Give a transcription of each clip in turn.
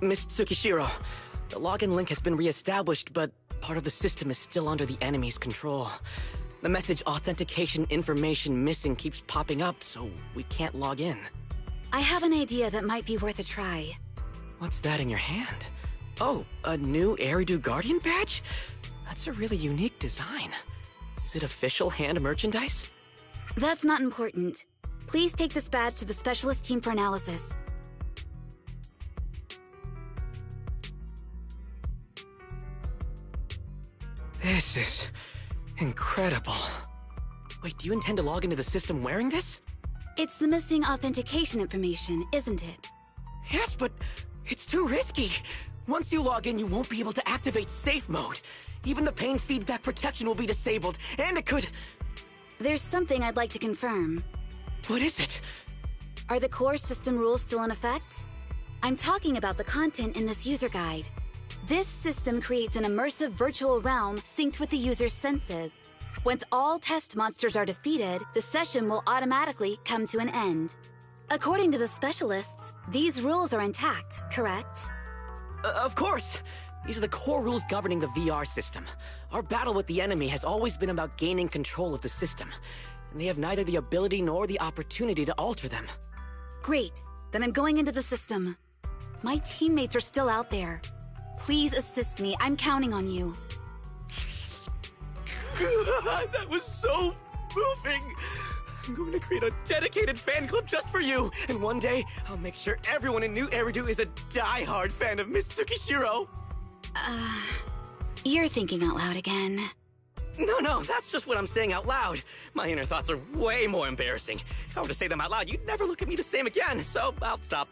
Miss Tsukishiro, the login link has been re-established, but part of the system is still under the enemy's control. The message authentication information missing keeps popping up, so we can't log in. I have an idea that might be worth a try. What's that in your hand? Oh, a new Eridu Guardian badge? That's a really unique design. Is it official hand merchandise? That's not important. Please take this badge to the specialist team for analysis. This is incredible. Wait, do you intend to log into the system wearing this? It's the missing authentication information, isn't it? Yes, but it's too risky. Once you log in, you won't be able to activate safe mode. Even the pain feedback protection will be disabled, and it could... There's something I'd like to confirm. What is it? Are the core system rules still in effect? I'm talking about the content in this user guide. This system creates an immersive virtual realm synced with the user's senses. Once all test monsters are defeated, the session will automatically come to an end. According to the specialists, these rules are intact, correct? Of course! These are the core rules governing the VR system. Our battle with the enemy has always been about gaining control of the system, and they have neither the ability nor the opportunity to alter them. Great. Then I'm going into the system. My teammates are still out there. Please assist me. I'm counting on you. That was so moving! I'm going to create a dedicated fan club just for you, and one day, I'll make sure everyone in New Eridu is a die-hard fan of Miss Tsukishiro! You're thinking out loud again. No, that's just what I'm saying out loud. My inner thoughts are way more embarrassing. If I were to say them out loud, you'd never look at me the same again, so I'll stop.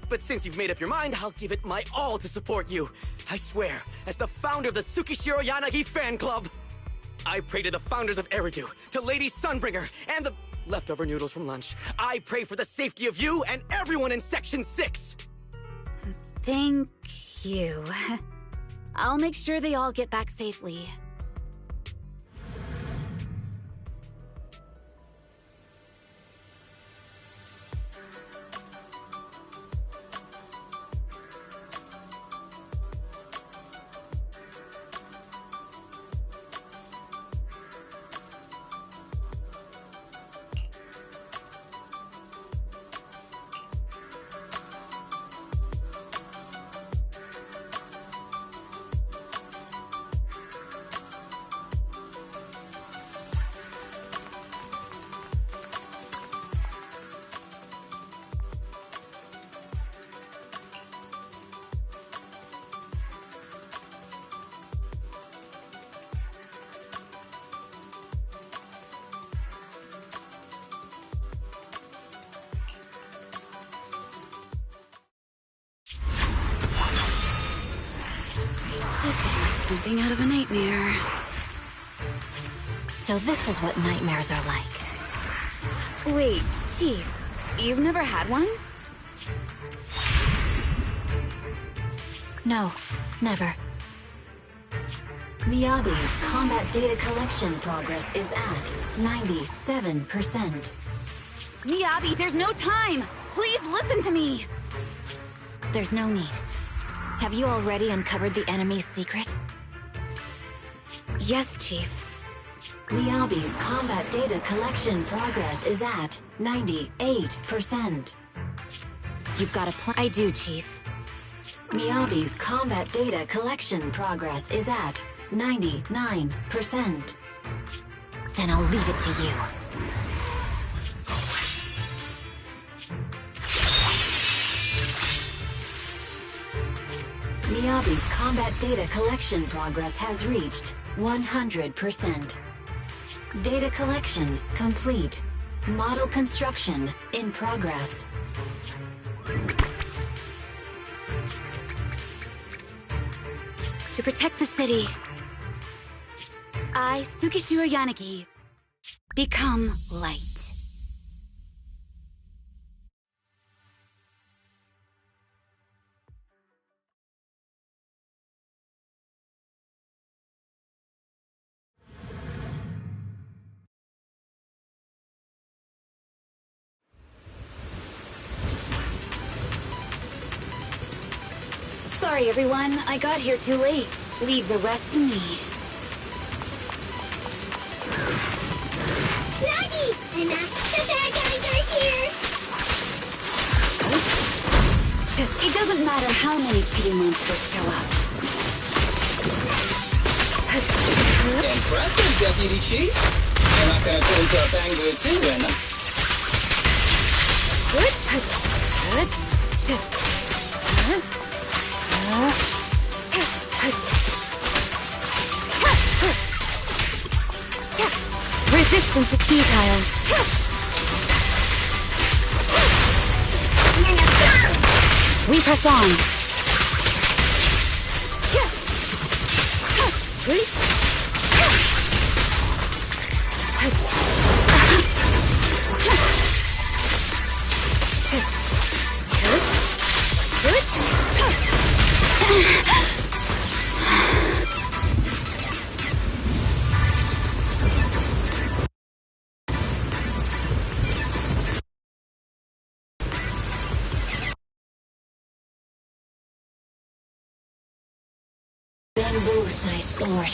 But since you've made up your mind, I'll give it my all to support you. I swear, as the founder of the Tsukishiro Yanagi fan club! I pray to the founders of Eridu, to Lady Sunbringer, and the leftover noodles from lunch. I pray for the safety of you and everyone in Section 6! Thank you. I'll make sure they all get back safely. This is like something out of a nightmare. So this is what nightmares are like. Wait, Chief, you've never had one? No, never. Miyabi's combat data collection progress is at 97%. Miyabi, there's no time! Please listen to me! There's no need. Have you already uncovered the enemy's secret? Yes, Chief. Miyabi's combat data collection progress is at 98%. You've got a plan? I do, Chief. Miyabi's combat data collection progress is at 99%. Then I'll leave it to you. Miyabi's combat data collection progress has reached 100%. Data collection complete. Model construction in progress. To protect the city, I, Tsukishiro Yanagi, become light. Sorry, everyone. I got here too late. Leave the rest to me. Nagi! And the bad guys are here! It doesn't matter how many cheating monsters show up. Impressive, Deputy Chief. You're not gonna turn to a bangoo too, then? Resistance is futile. We press on. Bamboo-sized sword.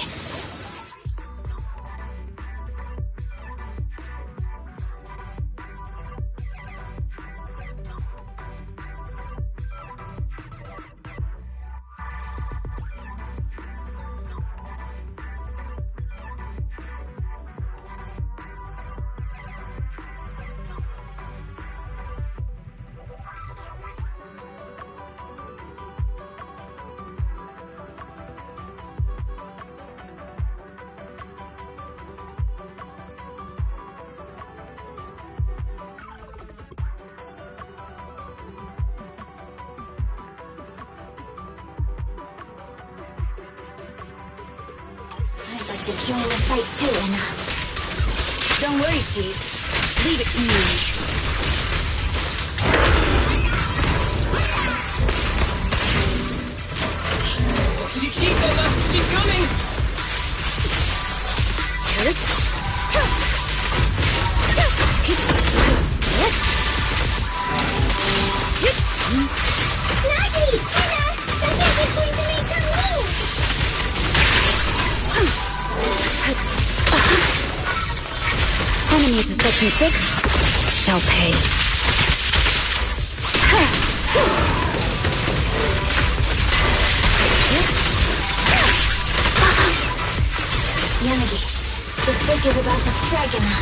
I'd like to join the fight too, Anna. Don't worry, Chief. Leave it to me. You keep Anna! She's coming! Nagi! Anna! The thing is going to make her move! Enemies of Section 6 shall pay. Yanagi, the stick is about to strike Anna.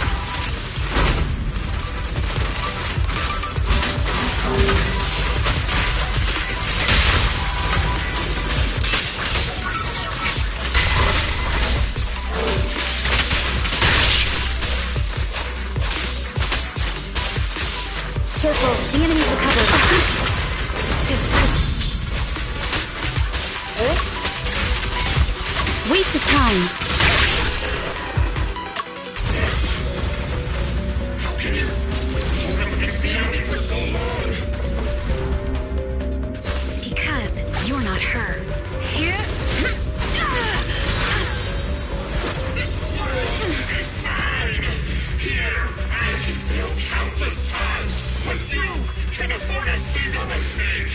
Careful, the enemies are covered. Waste of time. Because you're not her. This world is mine! Here, I've built countless times, but you can afford a single mistake!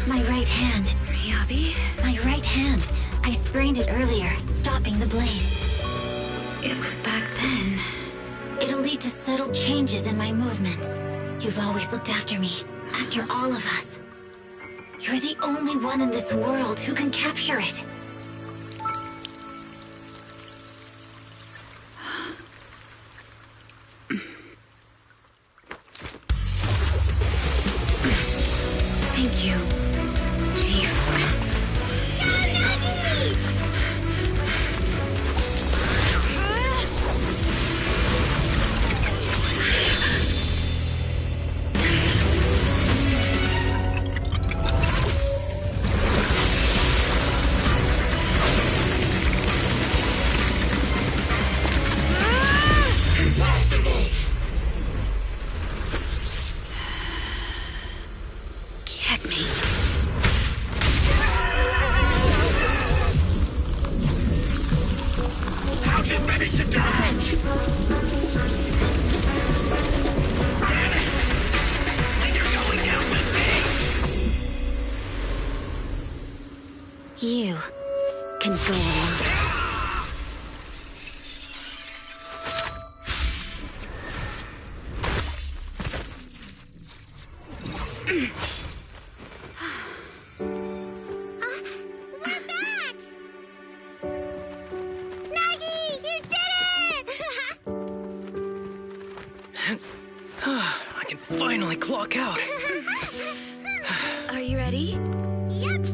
My right hand. Miyabi? My right hand. I sprained it earlier, stopping the blade. It was back then. It'll lead to subtle changes in my movements. You've always looked after me, after all of us. You're the only one in this world who can capture it. Thank you, Chief. We're back! Nagi, you did it! I can finally clock out. Are you ready? Yep.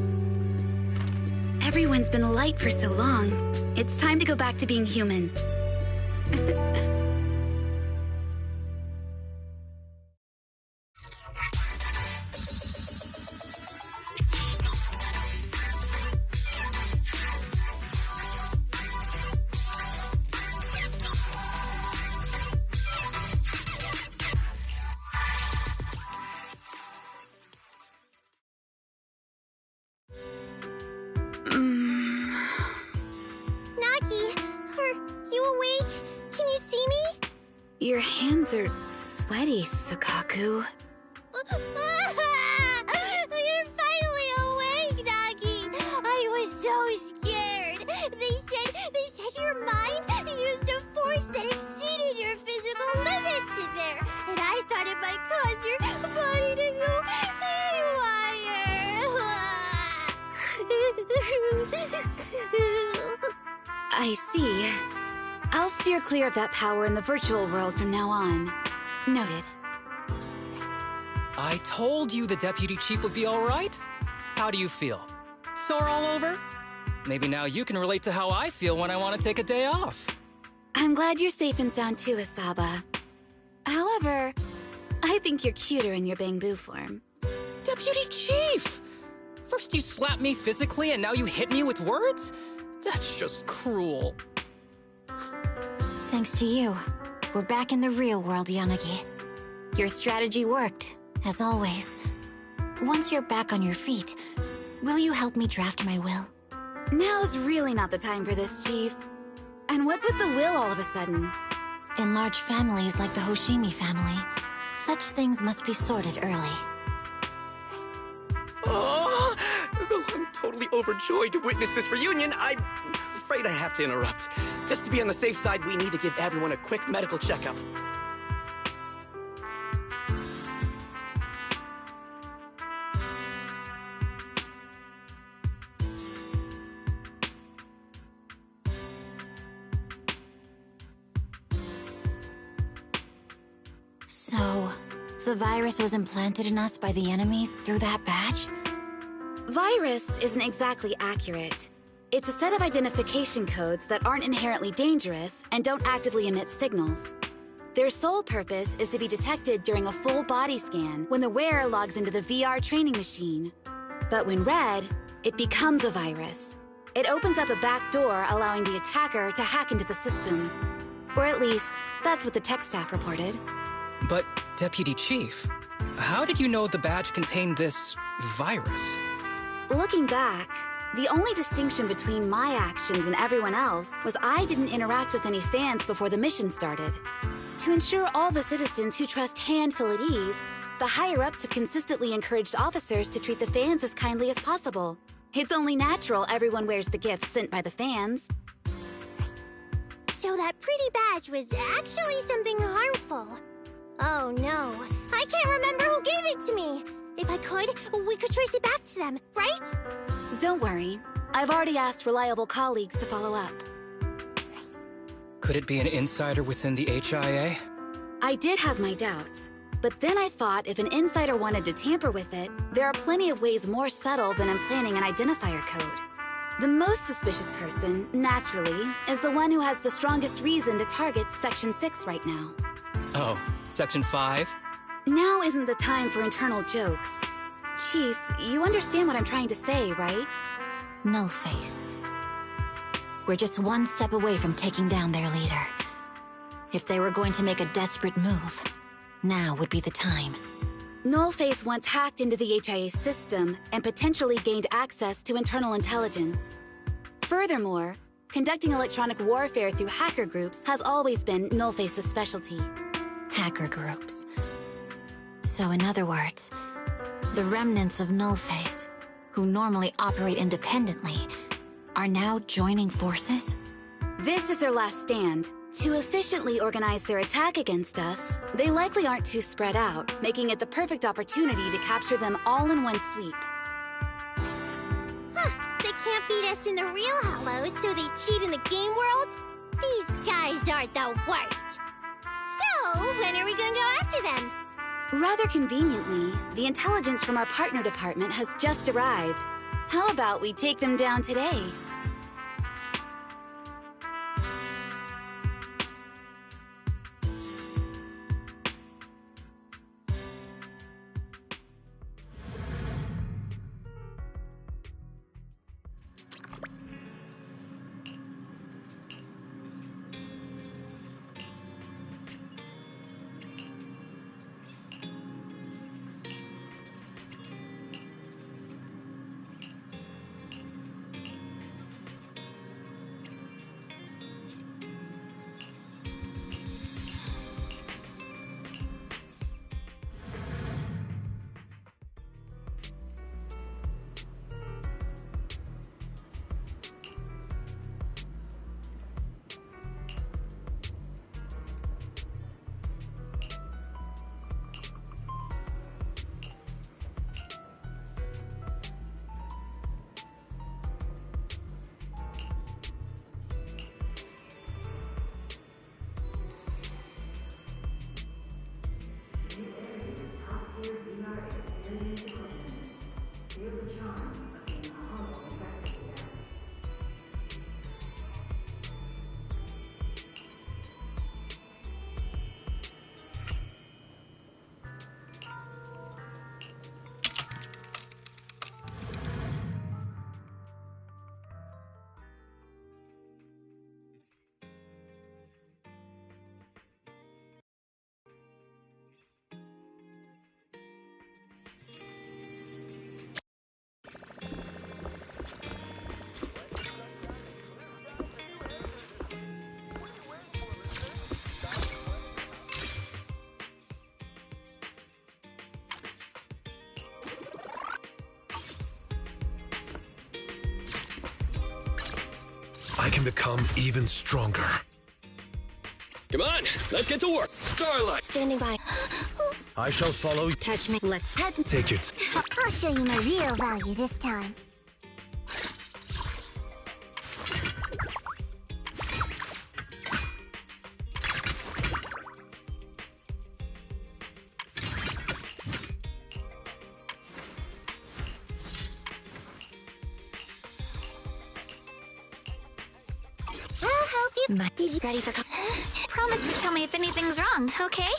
Everyone's been light for so long. It's time to go back to being human. Nagi, are you awake? Can you see me? Your hands are sweaty, Sakaku. You're finally awake, Nagi. I was so scared. They said your mind used a force that exceeded your physical limits in there, and I thought it might cause your body to go haywire. I see. I'll steer clear of that power in the virtual world from now on. Noted. I told you the deputy chief would be all right. How do you feel? Sore all over? Maybe now you can relate to how I feel when I want to take a day off. I'm glad you're safe and sound too, Asaba. However, I think you're cuter in your Bangbu form. Deputy chief! First you slap me physically and now you hit me with words? That's just cruel. Thanks to you, we're back in the real world, Yanagi. Your strategy worked, as always. Once you're back on your feet, will you help me draft my will? Now's really not the time for this, Chief. And what's with the will all of a sudden? In large families like the Hoshimi family, such things must be sorted early. Oh, though I'm totally overjoyed to witness this reunion, I'm afraid I have to interrupt. Just to be on the safe side, we need to give everyone a quick medical checkup. So, the virus was implanted in us by the enemy through that badge? Virus isn't exactly accurate. It's a set of identification codes that aren't inherently dangerous and don't actively emit signals. Their sole purpose is to be detected during a full body scan when the wearer logs into the VR training machine. But when read, it becomes a virus. It opens up a back door, allowing the attacker to hack into the system. Or at least, that's what the tech staff reported. But, Deputy Chief, how did you know the badge contained this virus? Looking back, the only distinction between my actions and everyone else was I didn't interact with any fans before the mission started. To ensure all the citizens who trust Han feel at ease, the higher-ups have consistently encouraged officers to treat the fans as kindly as possible. It's only natural everyone wears the gifts sent by the fans. So that pretty badge was actually something harmful. Oh no, I can't remember who gave it to me. If I could, we could trace it back to them, right? Don't worry. I've already asked reliable colleagues to follow up. Could it be an insider within the HIA? I did have my doubts, but then I thought if an insider wanted to tamper with it, there are plenty of ways more subtle than implanting an identifier code. The most suspicious person, naturally, is the one who has the strongest reason to target Section 6 right now. Oh, Section 5? Now isn't the time for internal jokes. Chief, you understand what I'm trying to say, right? Nullface. We're just one step away from taking down their leader. If they were going to make a desperate move, now would be the time. Nullface once hacked into the HIA system and potentially gained access to internal intelligence. Furthermore, conducting electronic warfare through hacker groups has always been Nullface's specialty. Hacker groups. So in other words, the remnants of Nullface, who normally operate independently, are now joining forces? This is their last stand. To efficiently organize their attack against us, they likely aren't too spread out, making it the perfect opportunity to capture them all in one sweep. Huh, they can't beat us in the real Hollows, so they cheat in the game world? These guys are the worst! So, when are we gonna go after them? Rather conveniently, the intelligence from our partner department has just arrived. How about we take them down today? I can become even stronger. Come on, let's get to work. Starlight! Standing by. I shall follow. Touch me. Let's head. Take it. I'll show you my real value this time. I'll help you. Did you ready for? Promise to tell me if anything's wrong, okay?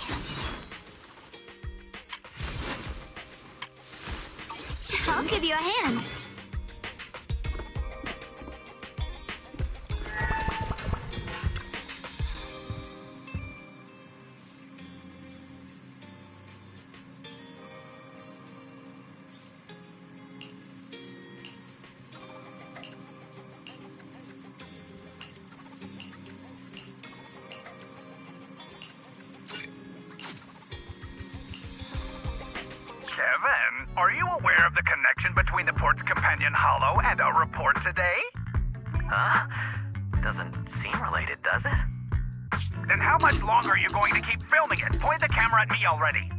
I'll give you a hand. Kevin, are you aware of the connection between the port's companion Hollow and our report today? Huh? Doesn't seem related, does it? Then how much longer are you going to keep filming it? Point the camera at me already.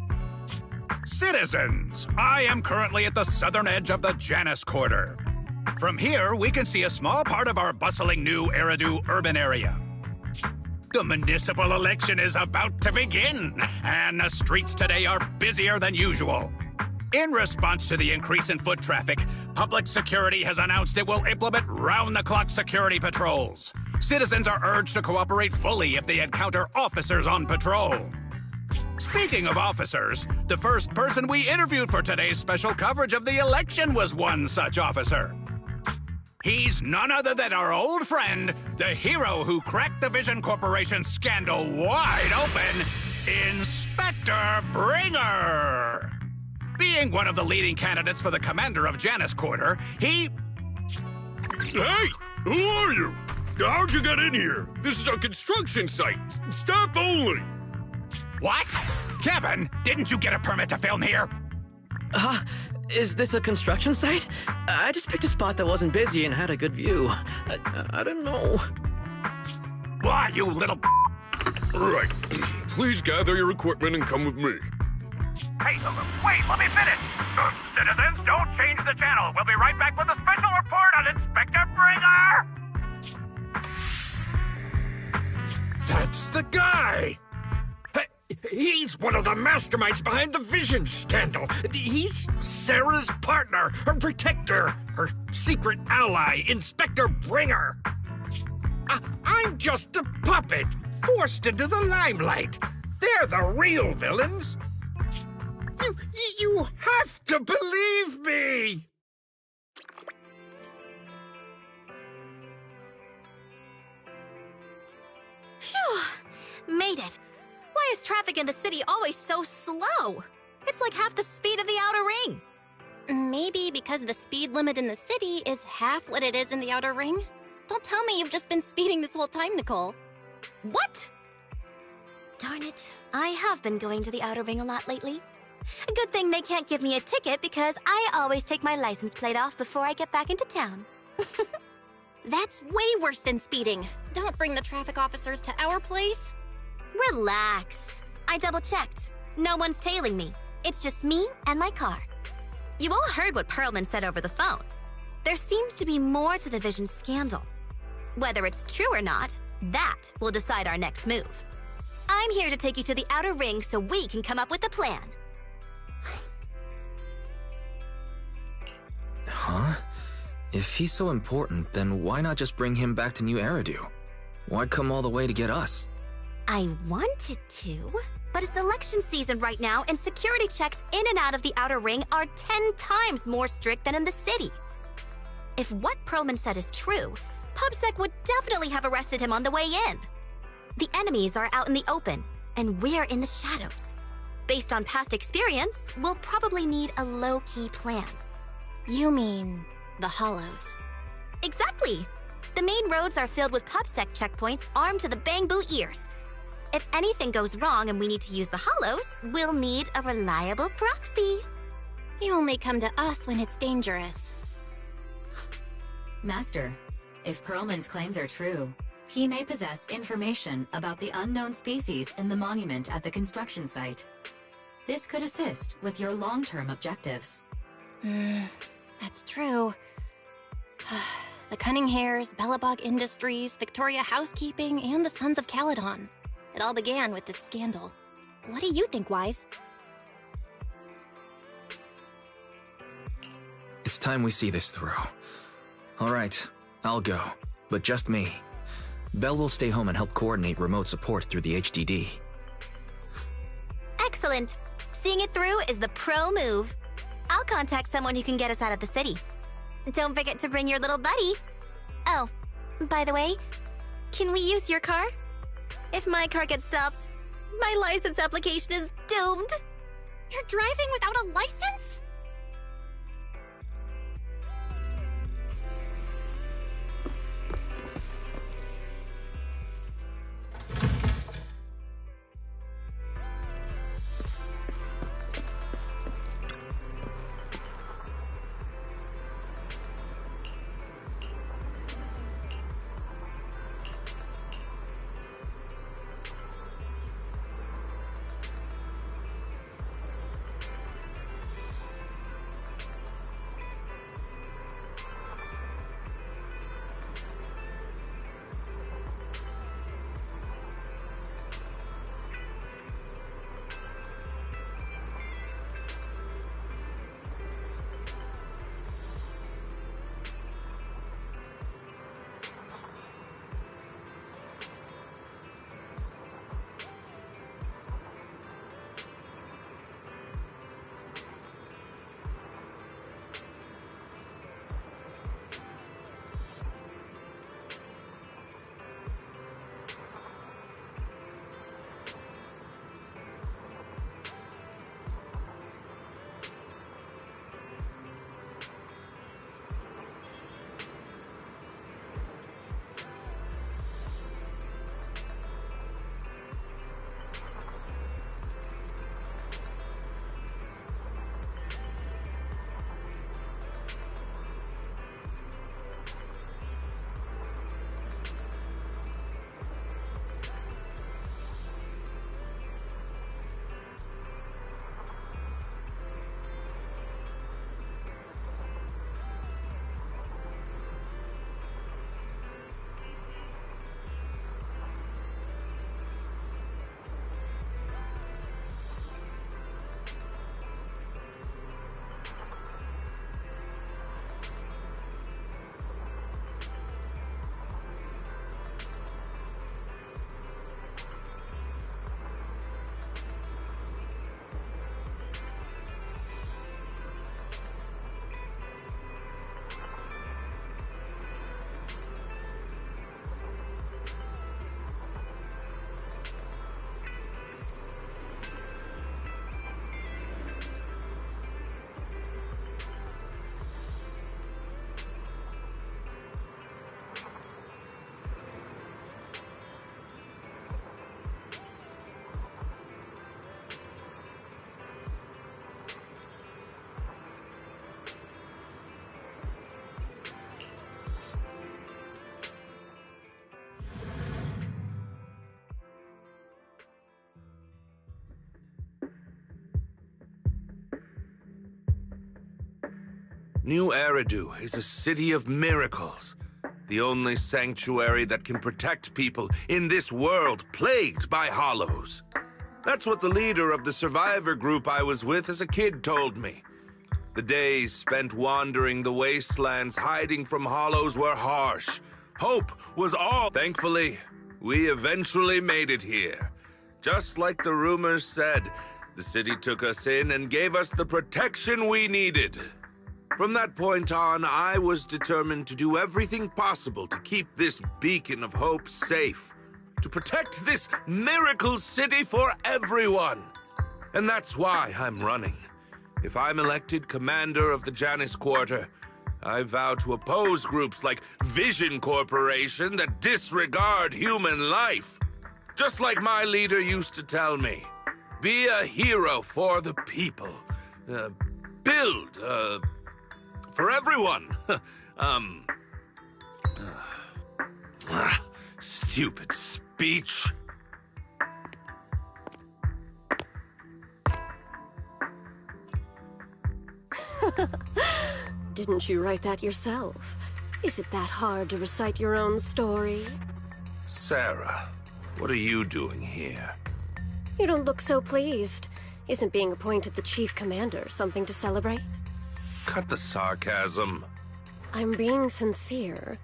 Citizens, I am currently at the southern edge of the Janus Quarter. From here, we can see a small part of our bustling new Eridu urban area. The municipal election is about to begin, and the streets today are busier than usual. In response to the increase in foot traffic, public security has announced it will implement round-the-clock security patrols. Citizens are urged to cooperate fully if they encounter officers on patrol. Speaking of officers, the first person we interviewed for today's special coverage of the election was one such officer. He's none other than our old friend, the hero who cracked the Vision Corporation scandal wide open, Inspector Bringer! Being one of the leading candidates for the commander of Janus Quarter, he... Hey! Who are you? How'd you get in here? This is a construction site. Staff only. What? Kevin, didn't you get a permit to film here? Is this a construction site? I just picked a spot that wasn't busy and had a good view. I don't know. Why, you little Right. Please gather your equipment and come with me. Hey, wait, let me finish. Citizens, don't change the channel. We'll be right back with a special report on Inspector Bringer. That's the guy! He's one of the masterminds behind the Vision scandal. He's Sarah's partner, her protector, her secret ally, Inspector Bringer. I'm just a puppet, forced into the limelight. They're the real villains. You have to believe me! Phew! Made it. Why is traffic in the city always so slow? It's like half the speed of the outer ring. Maybe because the speed limit in the city is half what it is in the outer ring? Don't tell me you've just been speeding this whole time, Nicole. What? Darn it. I have been going to the outer ring a lot lately. A good thing they can't give me a ticket because I always take my license plate off before I get back into town. That's way worse than speeding. Don't bring the traffic officers to our place. Relax. I double-checked. No one's tailing me. It's just me and my car. You all heard what Perlman said over the phone. There seems to be more to the Vision scandal. Whether it's true or not, that will decide our next move. I'm here to take you to the outer ring so we can come up with a plan. Huh? If he's so important, then why not just bring him back to New Eridu? Why come all the way to get us? I wanted to, but it's election season right now, and security checks in and out of the outer ring are 10 times more strict than in the city. If what Perlman said is true, PubSec would definitely have arrested him on the way in. The enemies are out in the open, and we're in the shadows. Based on past experience, we'll probably need a low-key plan. You mean the Hollows? Exactly! The main roads are filled with PubSec checkpoints armed to the bang-boo ears. If anything goes wrong and we need to use the Hollows, we'll need a reliable proxy. You only come to us when it's dangerous. Master, if Perlman's claims are true, he may possess information about the unknown species in the monument at the construction site. This could assist with your long-term objectives. That's true. The Cunning Hares, Bellabog Industries, Victoria Housekeeping, and the Sons of Caledon. It all began with this scandal. What do you think, Wise? It's time we see this through. All right, I'll go, but just me. Belle will stay home and help coordinate remote support through the HDD. Excellent. Seeing it through is the pro move. I'll contact someone who can get us out of the city. Don't forget to bring your little buddy. Oh, by the way, can we use your car? If my car gets stopped, my license application is doomed. You're driving without a license? New Eridu is a city of miracles. The only sanctuary that can protect people in this world plagued by hollows. That's what the leader of the survivor group I was with as a kid told me. The days spent wandering the wastelands hiding from hollows were harsh. Hope was all. Thankfully, we eventually made it here. Just like the rumors said, the city took us in and gave us the protection we needed. From that point on, I was determined to do everything possible to keep this beacon of hope safe. To protect this miracle city for everyone. And that's why I'm running. If I'm elected commander of the Janus Quarter, I vow to oppose groups like Vision Corporation that disregard human life. Just like my leader used to tell me. Be a hero for the people. Build, for everyone. Stupid speech. Didn't you write that yourself? Is it that hard to recite your own story? Sarah, what are you doing here? You don't look so pleased. Isn't being appointed the chief commander something to celebrate? Cut the sarcasm. I'm being sincere.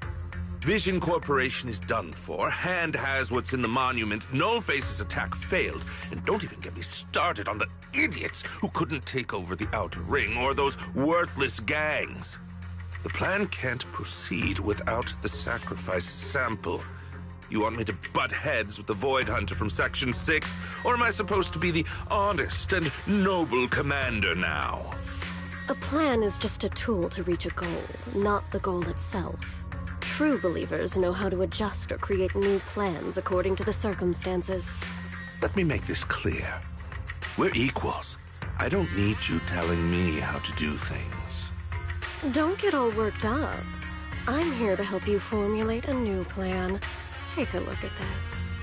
Vision Corporation is done for. Hand has what's in the monument. Nullface's attack failed. And don't even get me started on the idiots who couldn't take over the Outer Ring or those worthless gangs. The plan can't proceed without the sacrifice sample. You want me to butt heads with the Void Hunter from Section 6? Or am I supposed to be the honest and noble commander now? A plan is just a tool to reach a goal, not the goal itself. True believers know how to adjust or create new plans according to the circumstances. Let me make this clear. We're equals. I don't need you telling me how to do things. Don't get all worked up. I'm here to help you formulate a new plan. Take a look at this.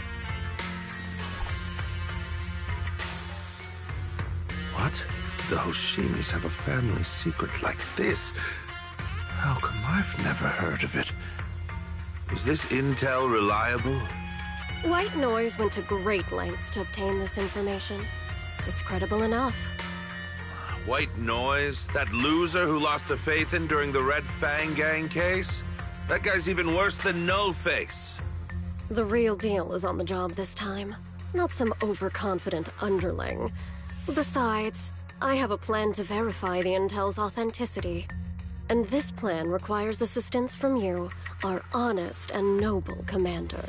What? The Hoshimis have a family secret like this? How come I've never heard of it? Is this intel reliable? White Noise went to great lengths to obtain this information. It's credible enough. White Noise? That loser who lost a faith in during the Red Fang Gang case? That guy's even worse than Nullface. The real deal is on the job this time, not some overconfident underling. Besides, I have a plan to verify the intel's authenticity. And this plan requires assistance from you, our honest and noble commander.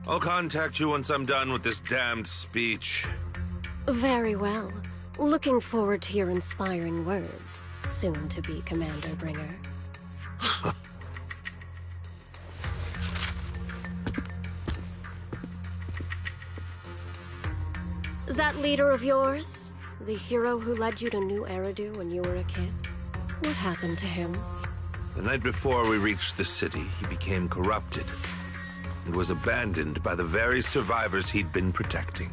I'll contact you once I'm done with this damned speech. Very well. Looking forward to your inspiring words, soon-to-be Commander Bringer. That leader of yours? The hero who led you to New Eridu when you were a kid? What happened to him? The night before we reached the city, he became corrupted and was abandoned by the very survivors he'd been protecting.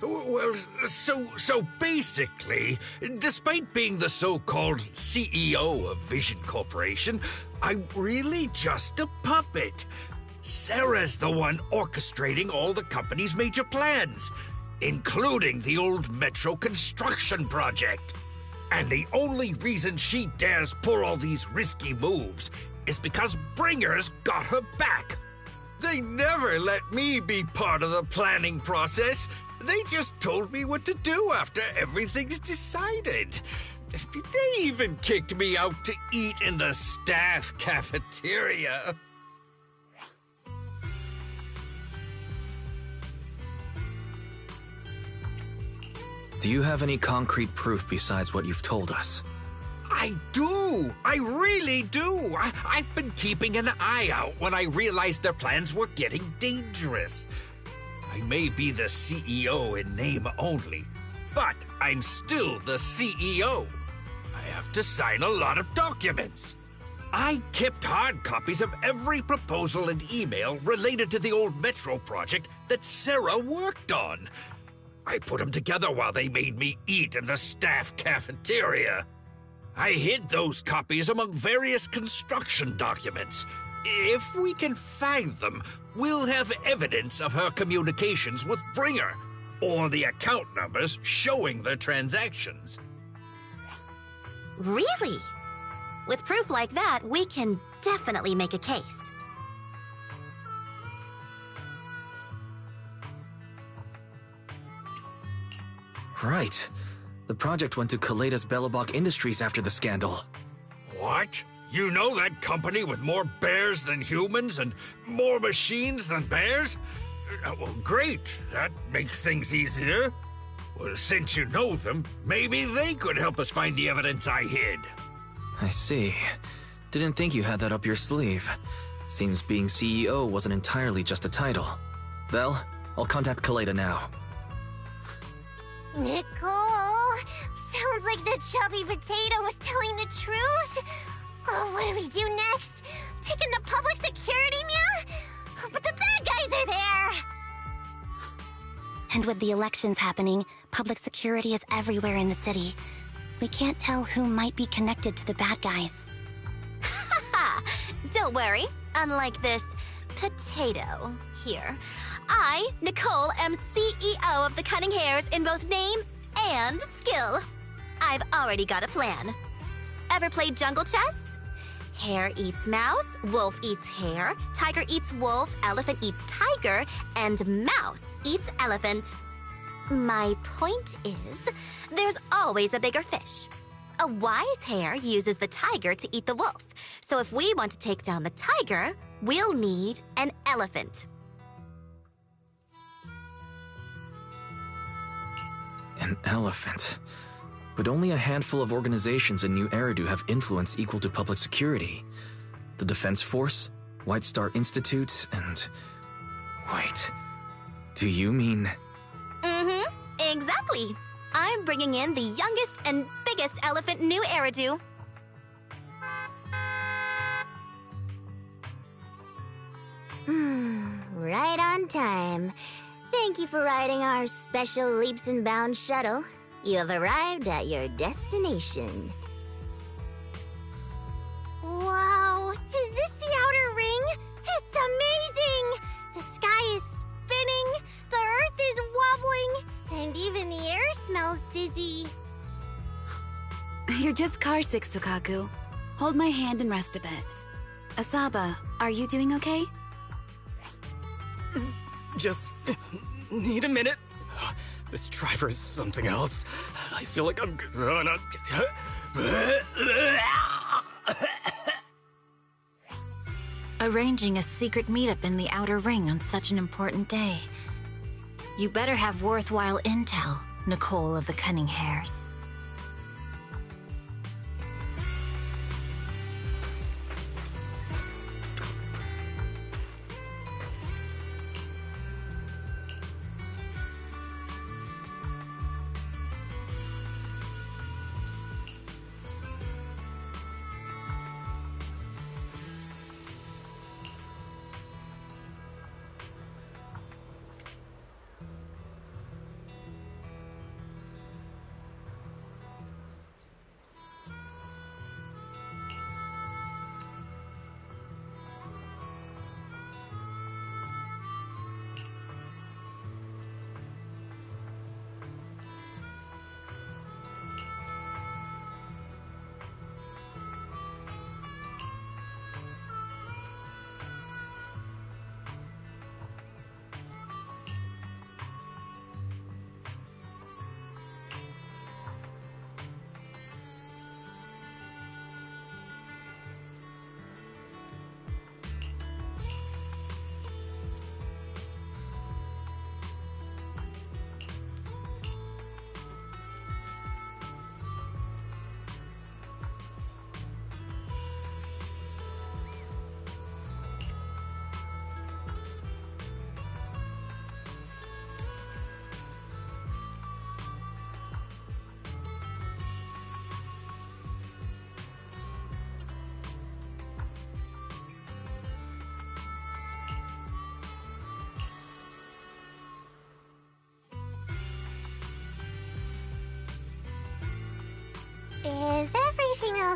Well, so basically, despite being the so-called CEO of Vision Corporation, I'm really just a puppet. Sarah's the one orchestrating all the company's major plans, including the old metro construction project. And the only reason she dares pull all these risky moves is because Bringer's got her back. They never let me be part of the planning process. They just told me what to do after everything's decided. They even kicked me out to eat in the staff cafeteria. Do you have any concrete proof besides what you've told us? I do! I really do! I've been keeping an eye out when I realized their plans were getting dangerous. I may be the CEO in name only, but I'm still the CEO. I have to sign a lot of documents. I kept hard copies of every proposal and email related to the old Metro project that Sarah worked on. I put them together while they made me eat in the staff cafeteria. I hid those copies among various construction documents. If we can find them, we'll have evidence of her communications with Bringer, or the account numbers showing their transactions. Really? With proof like that, we can definitely make a case. Right. The project went to Kaleda's Belobog Industries after the scandal. What? You know that company with more bears than humans and more machines than bears? Well, great. That makes things easier. Well, since you know them, maybe they could help us find the evidence I hid. I see. Didn't think you had that up your sleeve. Seems being CEO wasn't entirely just a title. Belle, I'll contact Kaleda now. Nicole, sounds like the chubby potato was telling the truth. Oh, what do we do next? Take him to public security, Mia? But the bad guys are there. And with the elections happening, public security is everywhere in the city. We can't tell who might be connected to the bad guys. Haha! Don't worry. Unlike this potato here, I, Nicole, am CEO of the Cunning Hares in both name and skill. I've already got a plan. Ever played jungle chess? Hare eats mouse, wolf eats hare, tiger eats wolf, elephant eats tiger, and mouse eats elephant. My point is, there's always a bigger fish. A wise hare uses the tiger to eat the wolf. So if we want to take down the tiger, we'll need an elephant. An elephant. But only a handful of organizations in New Eridu have influence equal to public security. The Defense Force, White Star Institute, and... Wait. Do you mean... Mm-hmm. Exactly. I'm bringing in the youngest and biggest elephant in New Eridu. Right on time. Thank you for riding our special leaps and bounds shuttle. You have arrived at your destination. Wow, is this the outer ring? It's amazing! The sky is spinning, the earth is wobbling, and even the air smells dizzy. You're just carsick, Sukaku. Hold my hand and rest a bit. Asaba, are you doing okay? Just need a minute. This driver is something else. I feel like I'm gonna... Arranging a secret meetup in the Outer Ring on such an important day. You better have worthwhile intel, Nicole of the Cunning Hares.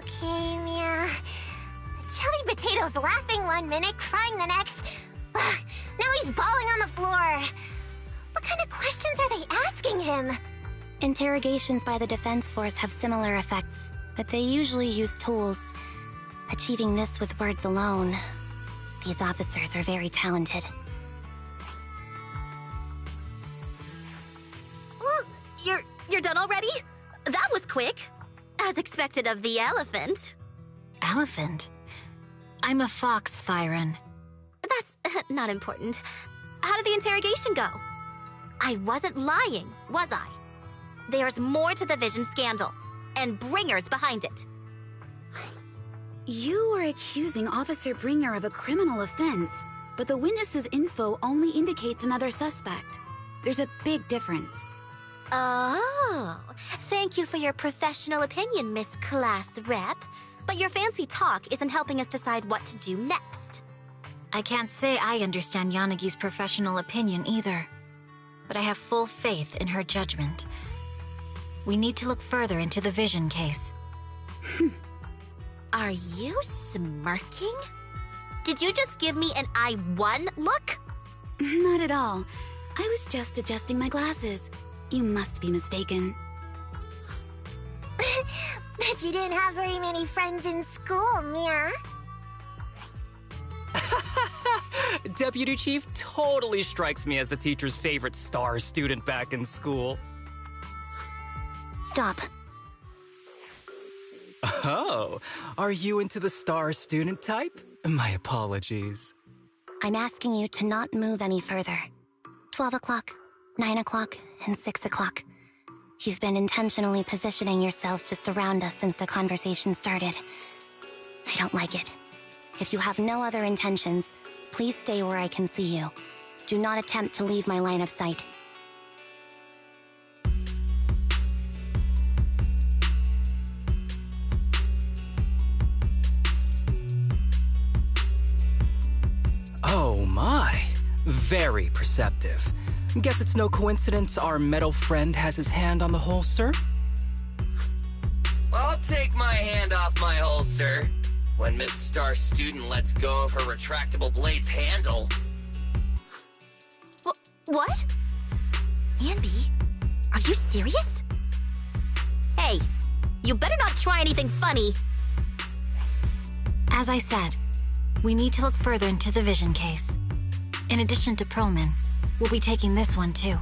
Okay, Mia. Chubby Potato's laughing one minute, crying the next. Now he's bawling on the floor. What kind of questions are they asking him? Interrogations by the Defense Force have similar effects, but they usually use tools. Achieving this with words alone. These officers are very talented. You're done already? That was quick. As expected of the elephant. Elephant? I'm a fox, Thyron. That's not important. How did the interrogation go? I wasn't lying, was I? There's more to the Vision scandal, and Bringer's behind it. You are accusing Officer Bringer of a criminal offense, but the witness's info only indicates another suspect. There's a big difference. Oh, thank you for your professional opinion, Miss Class Rep. But your fancy talk isn't helping us decide what to do next. I can't say I understand Yanagi's professional opinion either, but I have full faith in her judgment. We need to look further into the Vision case. Are you smirking? Did you just give me an I won look? Not at all. I was just adjusting my glasses. You must be mistaken. Bet you didn't have very many friends in school, Mia. Deputy Chief totally strikes me as the teacher's favorite star student back in school. Stop. Oh, are you into the star student type? My apologies. I'm asking you to not move any further. 12 o'clock, 9 o'clock, and 6 o'clock. You've been intentionally positioning yourselves to surround us since the conversation started. I don't like it. If you have no other intentions, please stay where I can see you. Do not attempt to leave my line of sight. Oh my, very perceptive. Guess it's no coincidence our metal friend has his hand on the holster? I'll take my hand off my holster when Miss Star Student lets go of her retractable blade's handle. What? Anby, are you serious? Hey, you better not try anything funny. As I said, we need to look further into the Vision case. In addition to Perlman, we'll be taking this one too.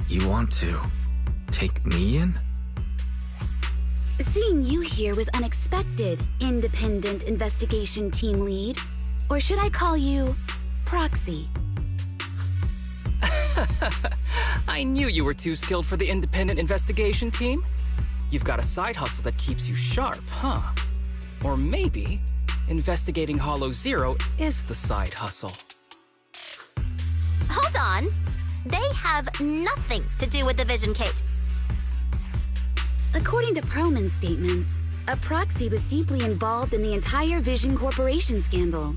You want to take me in? Seeing you here was unexpected, independent investigation team lead. Or should I call you proxy? I knew you were too skilled for the independent investigation team. You've got a side hustle that keeps you sharp, huh? Or maybe investigating Hollow Zero is the side hustle. Hold on. They have nothing to do with the Vision case. According to Perlman's statements, a proxy was deeply involved in the entire Vision Corporation scandal.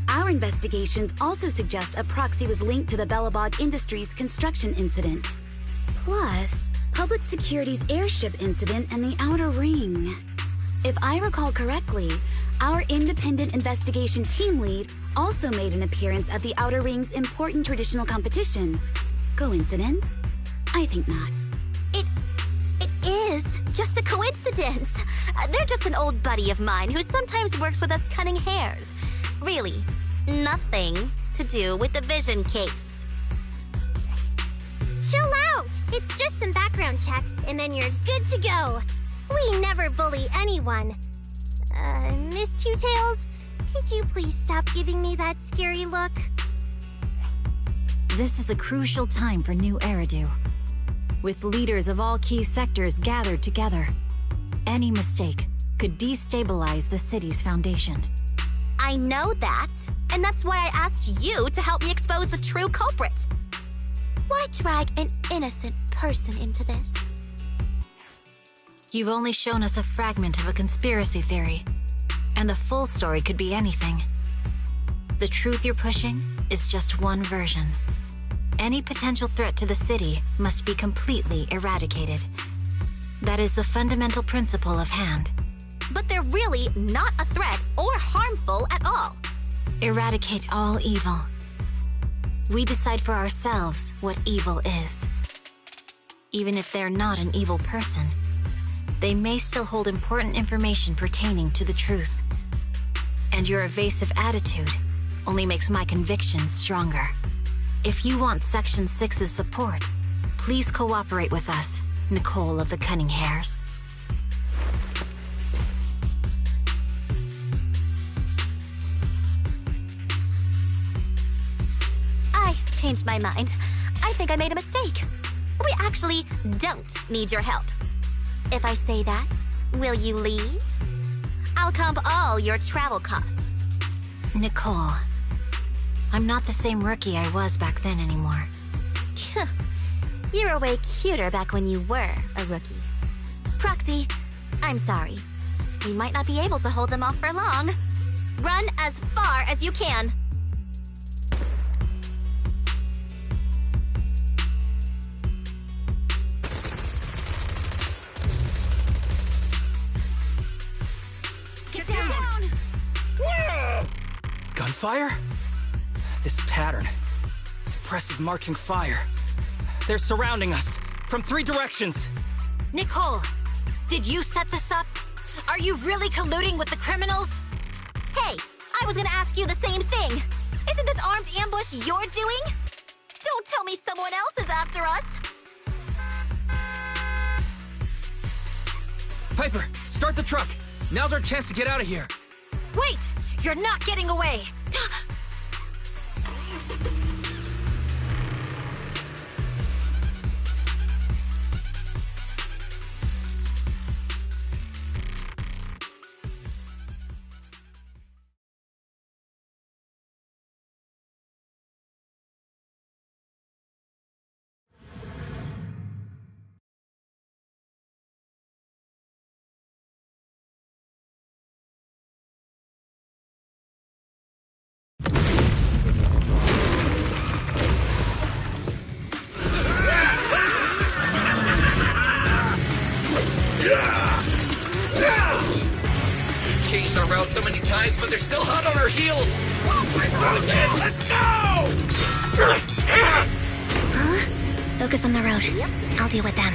Our investigations also suggest a proxy was linked to the Belobog Industries construction incident. Plus, Public Security's airship incident and the Outer Ring. If I recall correctly, our independent investigation team lead also made an appearance at the Outer Ring's important traditional competition. Coincidence? I think not. It is just a coincidence. They're just an old buddy of mine who sometimes works with us cunning hares. Really, nothing to do with the Vision case. Chill out! It's just some background checks, and then you're good to go. We never bully anyone. Miss Two Tails, could you please stop giving me that scary look? This is a crucial time for New Eridu. With leaders of all key sectors gathered together, any mistake could destabilize the city's foundation. I know that, and that's why I asked you to help me expose the true culprit. Why drag an innocent person into this? You've only shown us a fragment of a conspiracy theory, and the full story could be anything. The truth you're pushing is just one version. Any potential threat to the city must be completely eradicated. That is the fundamental principle of Hand. But they're really not a threat or harmful at all. Eradicate all evil. We decide for ourselves what evil is. Even if they're not an evil person, they may still hold important information pertaining to the truth. And your evasive attitude only makes my convictions stronger. If you want Section 6's support, please cooperate with us, Nicole of the Cunning Hares. I changed my mind. I think I made a mistake. We actually don't need your help. If I say that, will you leave? I'll comp all your travel costs. Nicole, I'm not the same rookie I was back then anymore. You were way cuter back when you were a rookie. Proxy, I'm sorry. We might not be able to hold them off for long. Run as far as you can. Get down! Gunfire? This pattern. Suppressive marching fire. They're surrounding us from 3 directions. Nicole, did you set this up? Are you really colluding with the criminals? Hey, I was gonna ask you the same thing. Isn't this armed ambush you're doing? Don't tell me someone else is after us. Piper, start the truck. Now's our chance to get out of here. Wait! You're not getting away! Changed our route so many times, but they're still hot on our heels. Let's go! Huh? Focus on the road. I'll deal with them.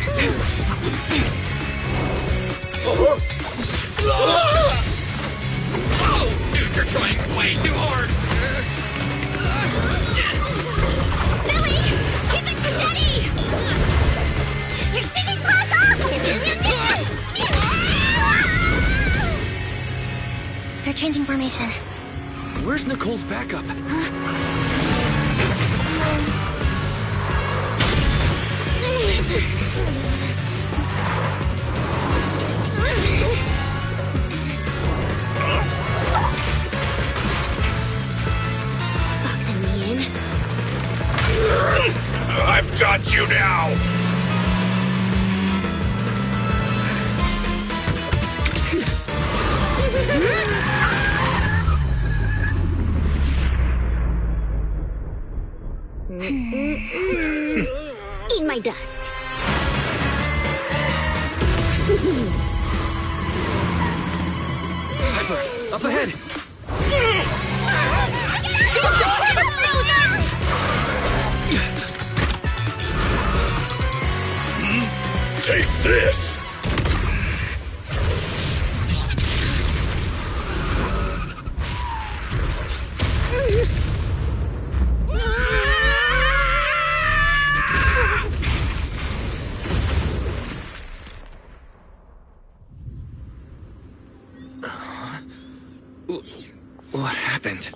Oh, dude, you're trying way too hard. Billy! Keep it steady! You're sticking close off! They're changing formation. Where's Nicole's backup? Boxing me in. I've got you now! dust. Hyper, up ahead! Take this! What happened?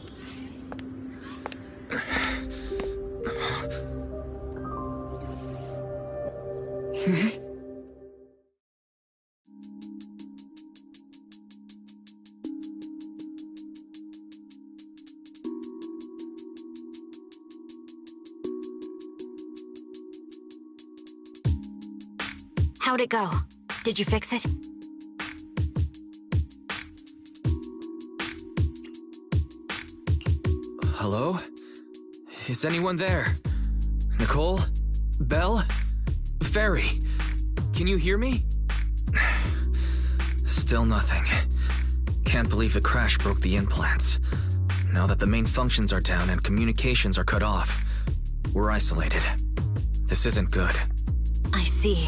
How'd it go? Did you fix it? Hello? Is anyone there? Nicole? Belle? Fairy? Can you hear me? Still nothing. Can't believe the crash broke the implants. Now that the main functions are down and communications are cut off, we're isolated. This isn't good. I see.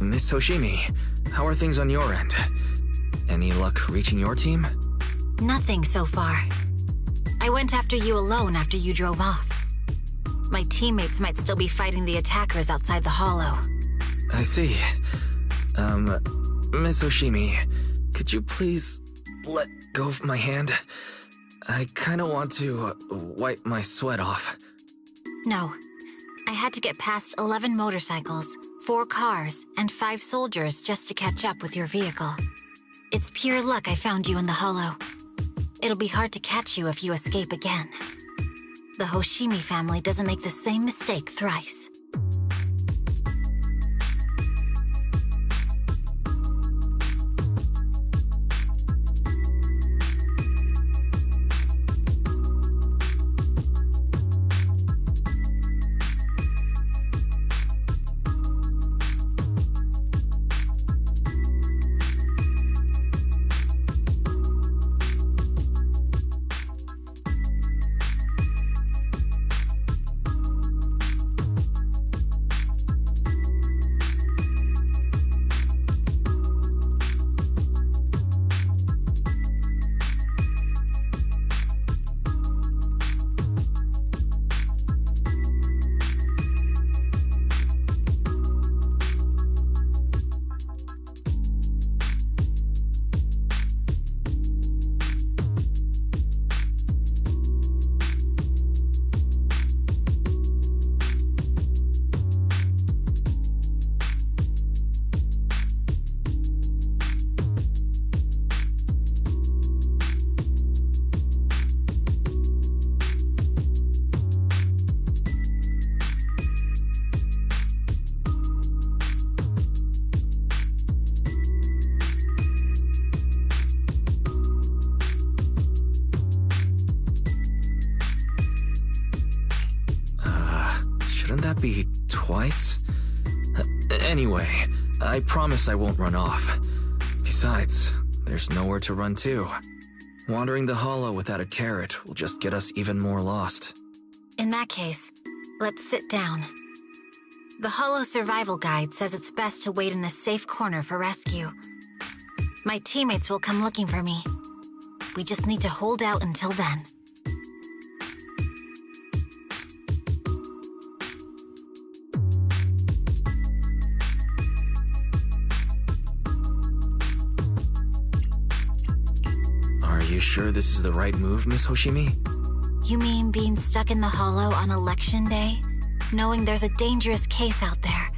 Miss Hoshimi, how are things on your end? Any luck reaching your team? Nothing so far. I went after you alone after you drove off. My teammates might still be fighting the attackers outside the hollow. I see. Miss Hoshimi, could you please let go of my hand? I kinda want to wipe my sweat off. No. I had to get past 11 motorcycles, 4 cars, and 5 soldiers just to catch up with your vehicle. It's pure luck I found you in the hollow. It'll be hard to catch you if you escape again. The Hoshimi family doesn't make the same mistake thrice. Shouldn't that be twice? Anyway, I promise I won't run off. Besides, there's nowhere to run to. Wandering the hollow without a carrot will just get us even more lost. In that case, let's sit down. The Hollow Survival Guide says it's best to wait in a safe corner for rescue. My teammates will come looking for me. We just need to hold out until then. Are you sure this is the right move, Miss Hoshimi? You mean being stuck in the hollow on election day? Knowing there's a dangerous case out there,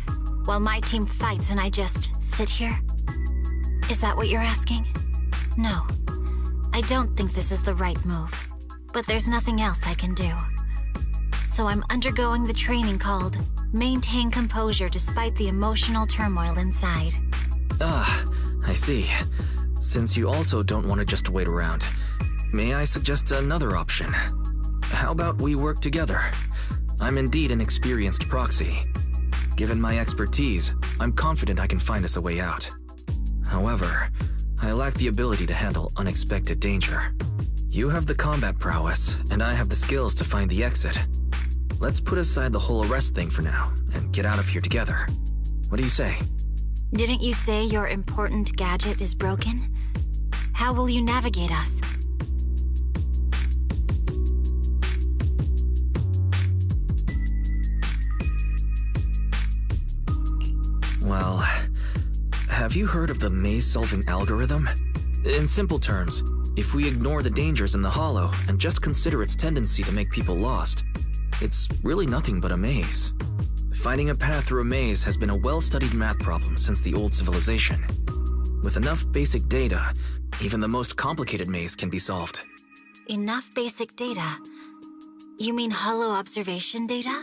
while my team fights and I just sit here? Is that what you're asking? No. I don't think this is the right move. But there's nothing else I can do. So I'm undergoing the training called Maintain Composure Despite the Emotional Turmoil Inside. Ah, I see. Since you also don't want to just wait around, may I suggest another option? How about we work together? I'm indeed an experienced proxy. Given my expertise, I'm confident I can find us a way out. However, I lack the ability to handle unexpected danger. You have the combat prowess, and I have the skills to find the exit. Let's put aside the whole arrest thing for now, and get out of here together. What do you say? Didn't you say your important gadget is broken? How will you navigate us? Well, have you heard of the maze-solving algorithm? In simple terms, if we ignore the dangers in the Hollow and just consider its tendency to make people lost, it's really nothing but a maze. Finding a path through a maze has been a well-studied math problem since the old civilization. With enough basic data, even the most complicated maze can be solved. Enough basic data? You mean hollow observation data?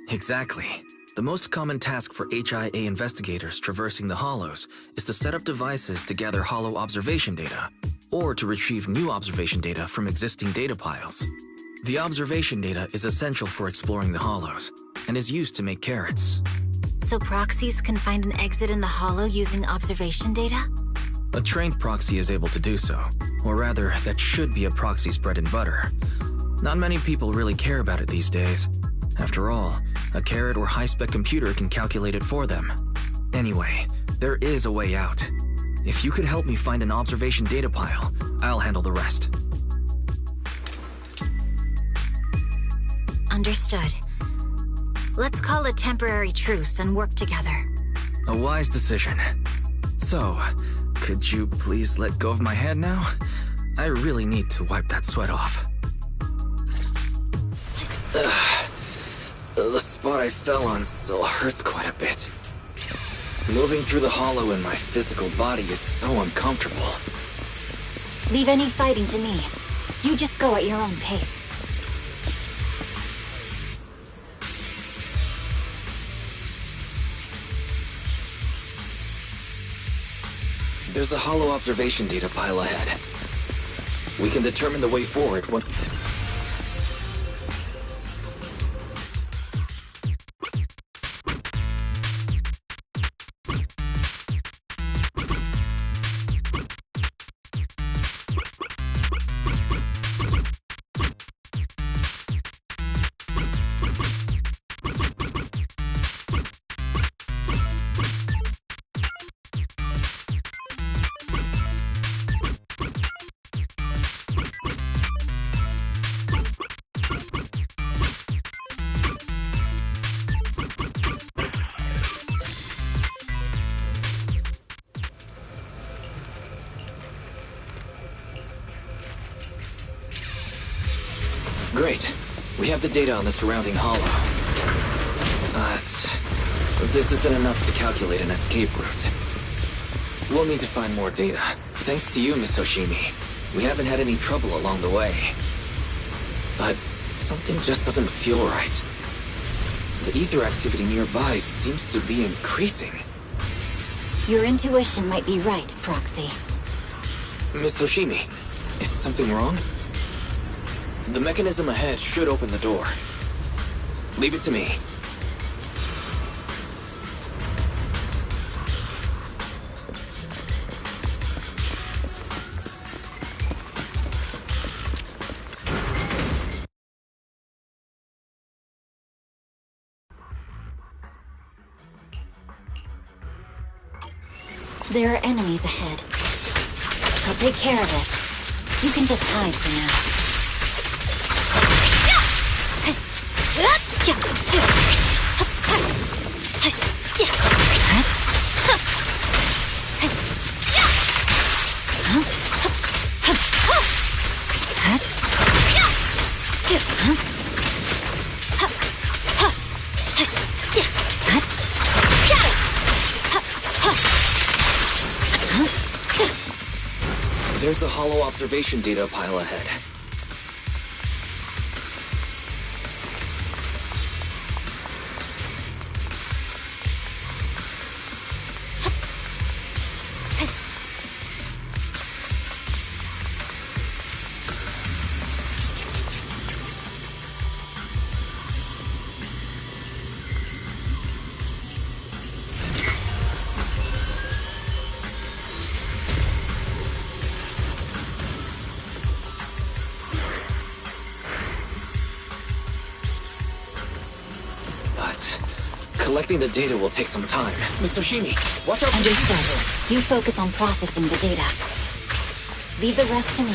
Exactly. The most common task for HIA investigators traversing the Hollows is to set up devices to gather hollow observation data, or to retrieve new observation data from existing data piles. The observation data is essential for exploring the Hollows, and is used to make carrots. So proxies can find an exit in the Hollow using observation data? A trained proxy is able to do so, or rather, that should be a proxy's bread and butter. Not many people really care about it these days. After all, a carrot or high-spec computer can calculate it for them. Anyway, there is a way out. If you could help me find an observation data pile, I'll handle the rest. Understood. Let's call a temporary truce and work together. A wise decision. So, could you please let go of my hand now? I really need to wipe that sweat off. The spot I fell on still hurts quite a bit. Moving through the Hollow in my physical body is so uncomfortable. Leave any fighting to me. You just go at your own pace. There's a hollow observation data pile ahead. We can determine the way forward when... Great. We have the data on the surrounding Hollow. But this isn't enough to calculate an escape route. We'll need to find more data. Thanks to you, Miss Hoshimi, we haven't had any trouble along the way. But something just doesn't feel right. The ether activity nearby seems to be increasing. Your intuition might be right, Proxy. Miss Hoshimi, is something wrong? The mechanism ahead should open the door. Leave it to me. There are enemies ahead. I'll take care of this. You can just hide for now. There's a hollow observation data pile ahead. Collecting the data will take some time. Miss Oshimi, watch out for the... Understood. You focus on processing the data. Leave the rest to me.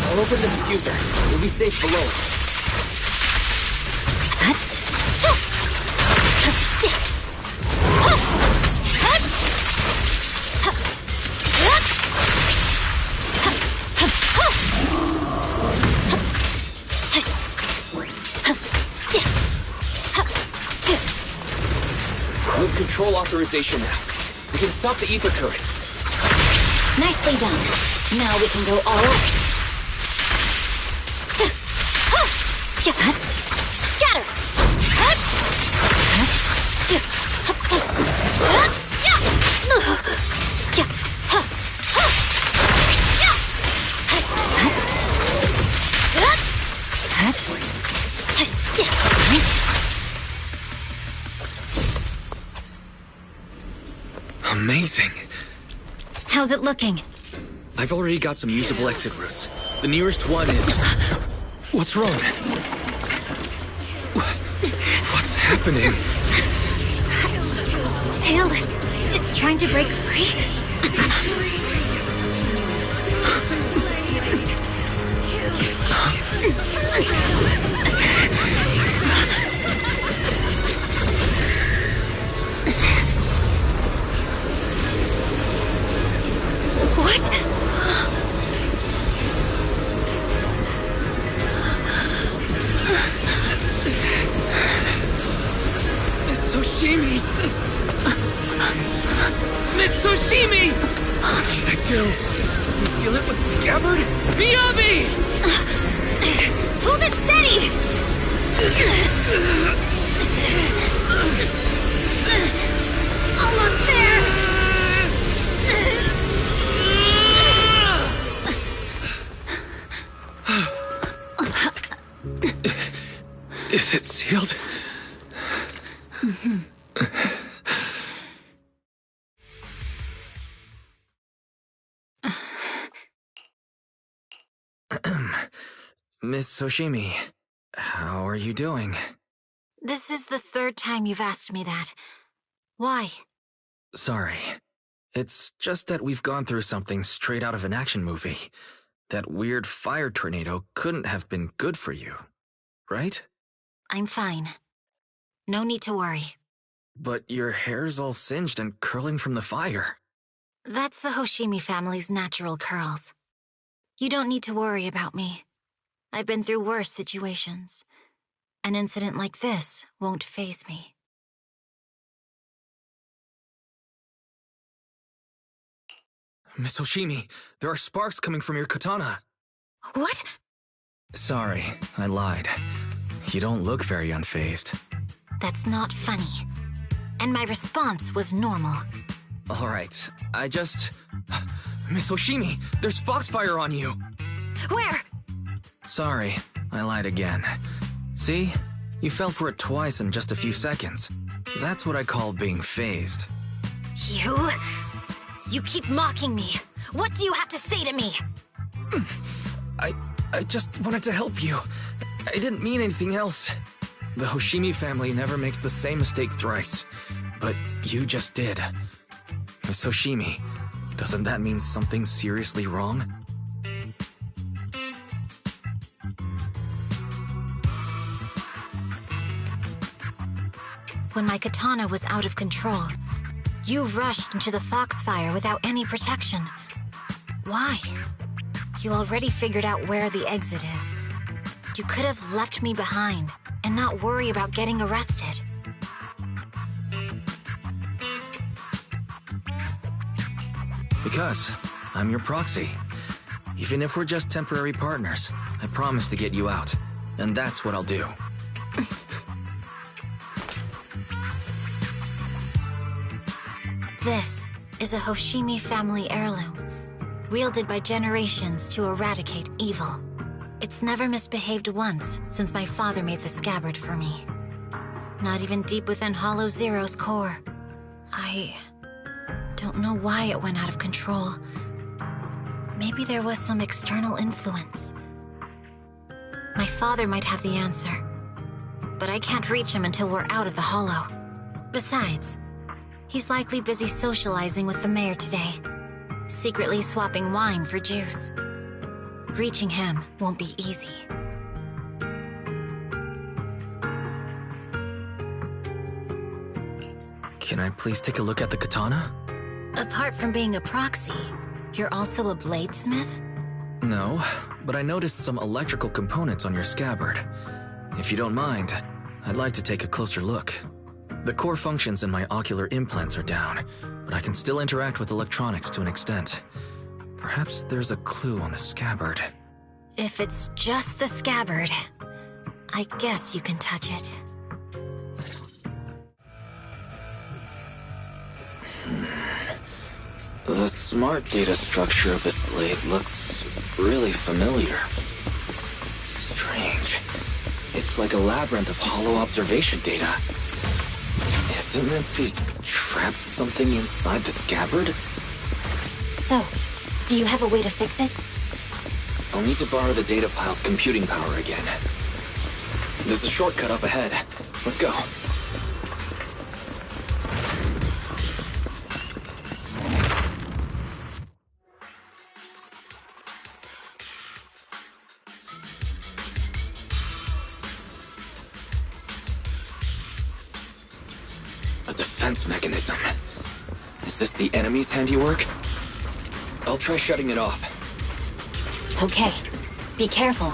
I'll open the diffuser. We'll be safe below. We have control authorization now. We can stop the ether current. Nicely done. Now we can go all out. Scatter! Amazing. How's it looking? I've already got some usable exit routes. The nearest one is... What's wrong? What's happening? Tailless is trying to break free? Miss Oshimi! Miss Oshimi! What should I do? We seal it with the scabbard? Miyabi! Hold it steady! Almost there! Is it sealed? Miss Oshimi, how are you doing? This is the third time you've asked me that. Why? Sorry. It's just that we've gone through something straight out of an action movie. That weird fire tornado couldn't have been good for you, right? I'm fine. No need to worry. But your hair's all singed and curling from the fire. That's the Hoshimi family's natural curls. You don't need to worry about me. I've been through worse situations. An incident like this won't faze me. Miss Oshimi, there are sparks coming from your katana. What? Sorry, I lied. You don't look very unfazed. That's not funny. And my response was normal. All right, Miss Oshimi, there's foxfire on you! Where? Sorry, I lied again. See? You fell for it twice in just a few seconds. That's what I call being phased. You keep mocking me. What do you have to say to me? I just wanted to help you. I didn't mean anything else. The Hoshimi family never makes the same mistake thrice. But you just did. Miss Hoshimi, doesn't that mean something seriously wrong? When my katana was out of control, you rushed into the foxfire without any protection. Why? You already figured out where the exit is. You could have left me behind and not worry about getting arrested. Because I'm your proxy. Even if we're just temporary partners, I promise to get you out. And that's what I'll do. This is a Hoshimi family heirloom, wielded by generations to eradicate evil. It's never misbehaved once since my father made the scabbard for me. Not even deep within Hollow Zero's core. Don't know why it went out of control. Maybe there was some external influence. My father might have the answer, but I can't reach him until we're out of the Hollow. Besides, he's likely busy socializing with the mayor today, secretly swapping wine for juice. Reaching him won't be easy. Can I please take a look at the katana? Apart from being a proxy, you're also a bladesmith? No, but I noticed some electrical components on your scabbard. If you don't mind, I'd like to take a closer look. The core functions in my ocular implants are down, but I can still interact with electronics to an extent. Perhaps there's a clue on the scabbard. If it's just the scabbard, I guess you can touch it. The smart data structure of this blade looks really familiar. Strange. It's like a labyrinth of hollow observation data. Is it meant to trap something inside the scabbard? So, do you have a way to fix it? I'll need to borrow the data pile's computing power again. There's a shortcut up ahead. Let's go. A defense mechanism. Is this the enemy's handiwork? I'll try shutting it off. Okay. Be careful.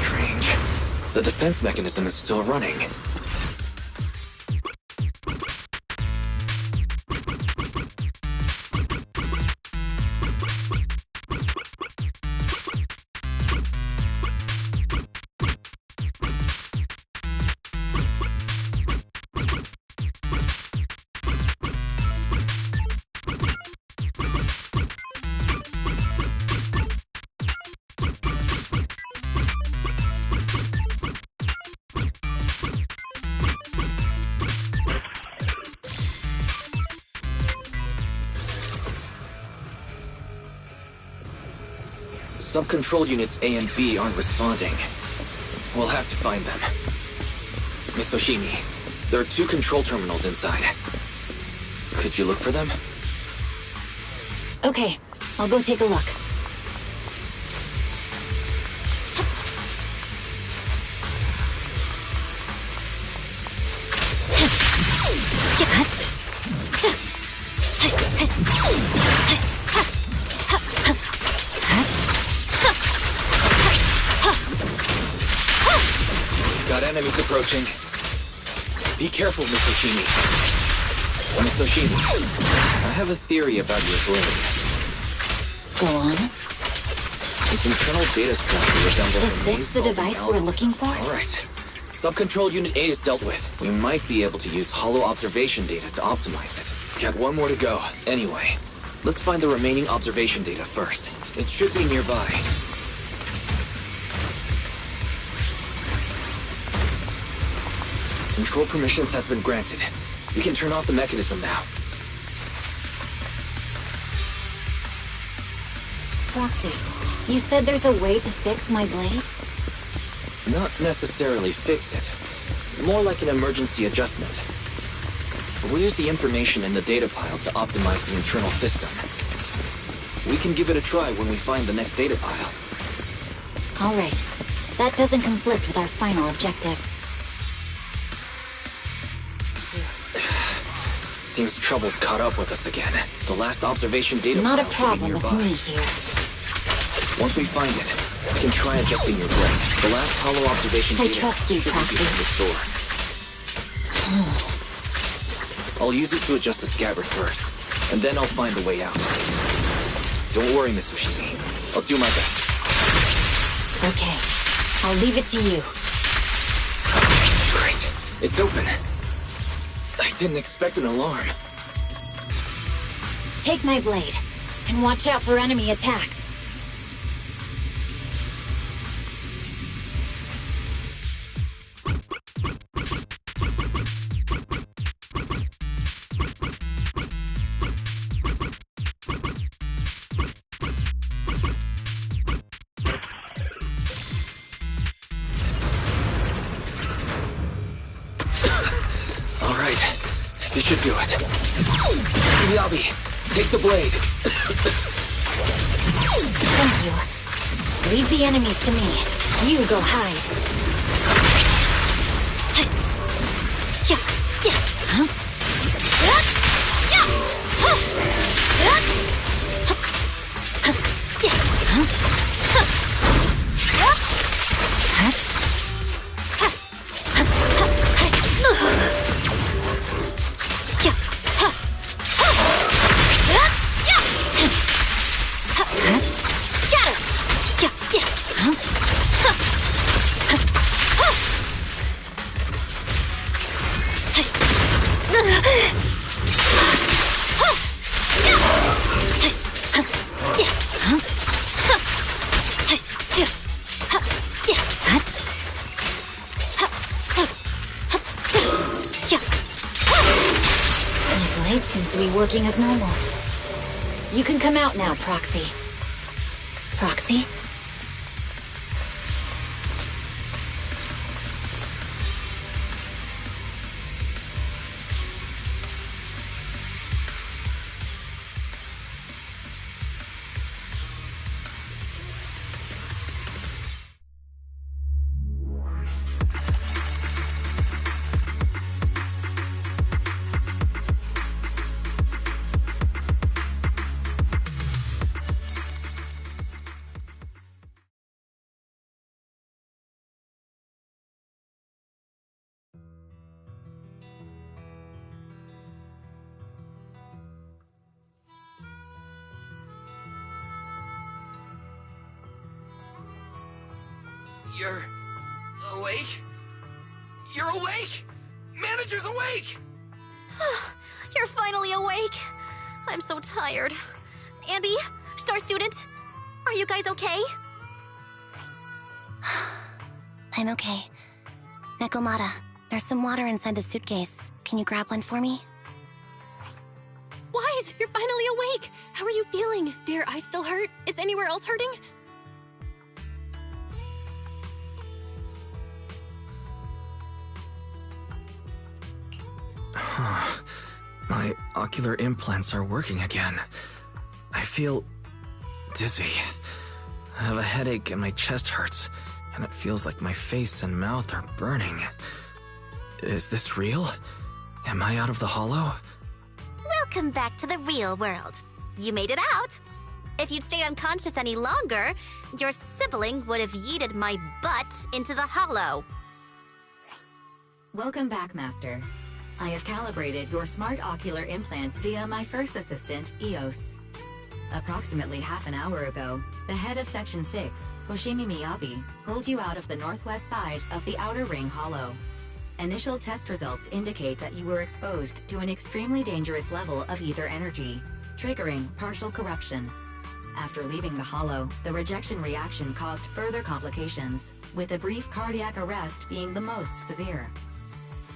Strange. The defense mechanism is still running. Sub-control units A and B aren't responding. We'll have to find them. Miss Oshimi, there are 2 control terminals inside. Could you look for them? Okay, I'll go take a look. Got enemies approaching. Be careful, Miss Oshimi. Miss Oshimi, I have a theory about your blade. Go on. Its internal data structure resembles... Is this the device we're looking for? Alright. Sub-control unit A is dealt with. We might be able to use hollow observation data to optimize it. Got 1 more to go. Anyway, let's find the remaining observation data first. It should be nearby. Control permissions have been granted. We can turn off the mechanism now. Proxy, you said there's a way to fix my blade? Not necessarily fix it. More like an emergency adjustment. We'll use the information in the data pile to optimize the internal system. We can give it a try when we find the next data pile. All right. That doesn't conflict with our final objective. Seems trouble's caught up with us again. The last observation data Not a pile problem with me here. Once we find it, we can try adjusting your blade. The last hollow observation I data trust you, should Proxy. be restored. I'll use it to adjust the scabbard first, and then I'll find a way out. Don't worry, Miss Oshimi. I'll do my best. Okay. I'll leave it to you. Great. It's open. I didn't expect an alarm. Take my blade, and watch out for enemy attacks. This should do it. Miyabi, take the blade. Thank you. Leave the enemies to me. You go hide. Huh? Working as normal. You can come out now, Proxy. Proxy? You're awake? You're awake! Manager's awake! You're finally awake. I'm so tired. Ambi, Star Student, are you guys okay? I'm okay. Nekomata, there's some water inside the suitcase. Can you grab one for me? Wise, you're finally awake! How are you feeling? Do your eyes still hurt? Is anywhere else hurting? My ocular implants are working again. I feel dizzy. I have a headache and my chest hurts, and it feels like my face and mouth are burning. Is this real? Am I out of the hollow? Welcome back to the real world. You made it out. If you'd stayed unconscious any longer, your sibling would have yeeted my butt into the hollow. Welcome back, Master. I have calibrated your smart ocular implants via my first assistant, EOS. Approximately half an hour ago, the head of Section 6, Hoshimi Miyabi, pulled you out of the northwest side of the Outer Ring Hollow. Initial test results indicate that you were exposed to an extremely dangerous level of ether energy, triggering partial corruption. After leaving the hollow, the rejection reaction caused further complications, with a brief cardiac arrest being the most severe.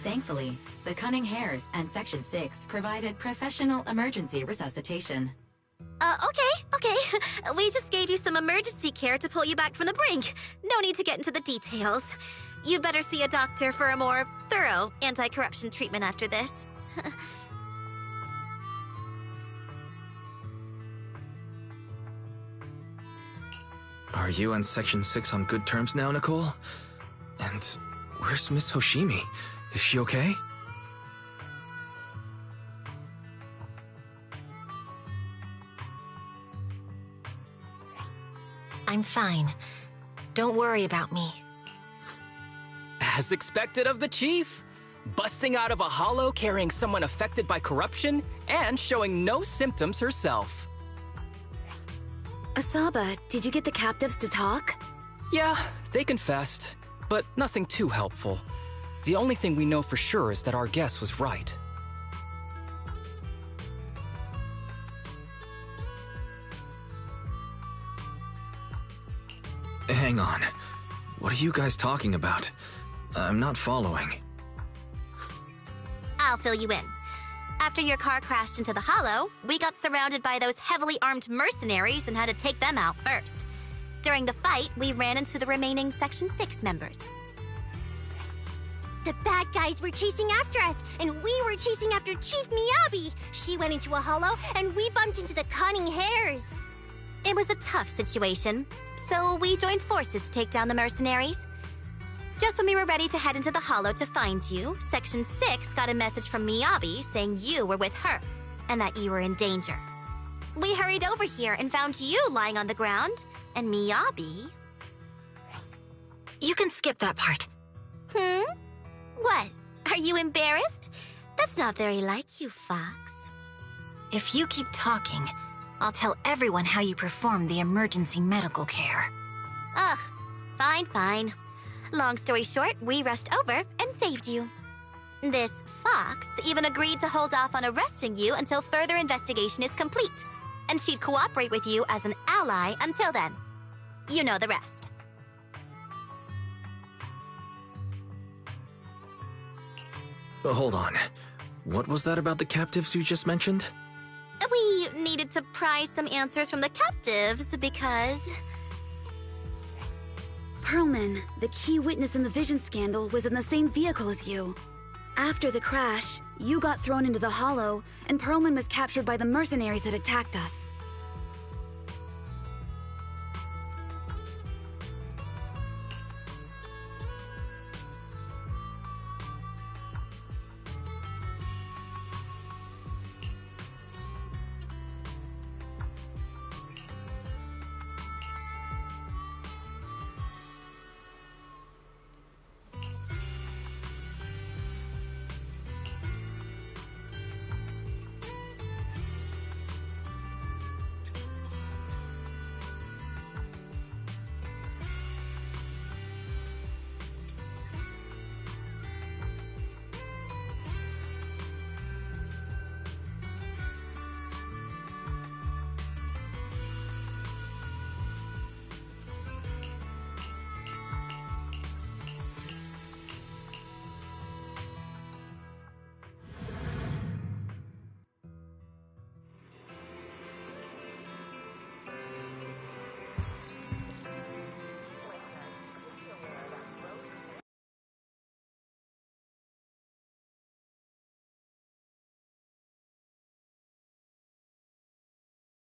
Thankfully, the Cunning Hares and Section 6 provided professional emergency resuscitation. Okay. We just gave you some emergency care to pull you back from the brink. No need to get into the details. You better see a doctor for a more thorough anti-corruption treatment after this. Are you and Section 6 on good terms now, Nicole? And where's Miss Hoshimi? Is she okay? I'm fine. Don't worry about me. As expected of the Chief. Busting out of a hollow carrying someone affected by corruption and showing no symptoms herself. Asaba, did you get the captives to talk? Yeah, they confessed, but nothing too helpful. The only thing we know for sure is that our guess was right. Hang on. What are you guys talking about? I'm not following. I'll fill you in. After your car crashed into the hollow, we got surrounded by those heavily armed mercenaries and had to take them out first. During the fight, we ran into the remaining Section 6 members. The bad guys were chasing after us, and we were chasing after Chief Miyabi. She went into a hollow, and we bumped into the cunning hares. It was a tough situation, so we joined forces to take down the mercenaries. Just when we were ready to head into the hollow to find you, Section 6 got a message from Miyabi saying you were with her, and that you were in danger. We hurried over here and found you lying on the ground, and Miyabi... You can skip that part. What? Are you embarrassed? That's not very like you, Fox. If you keep talking, I'll tell everyone how you performed the emergency medical care. Ugh, fine. Long story short, we rushed over and saved you. This Fox even agreed to hold off on arresting you until further investigation is complete, and she'd cooperate with you as an ally until then. You know the rest. Hold on. What was that about the captives you just mentioned? We needed to pry some answers from the captives because... Perlman, the key witness in the Vision scandal, was in the same vehicle as you. After the crash, you got thrown into the hollow, and Perlman was captured by the mercenaries that attacked us.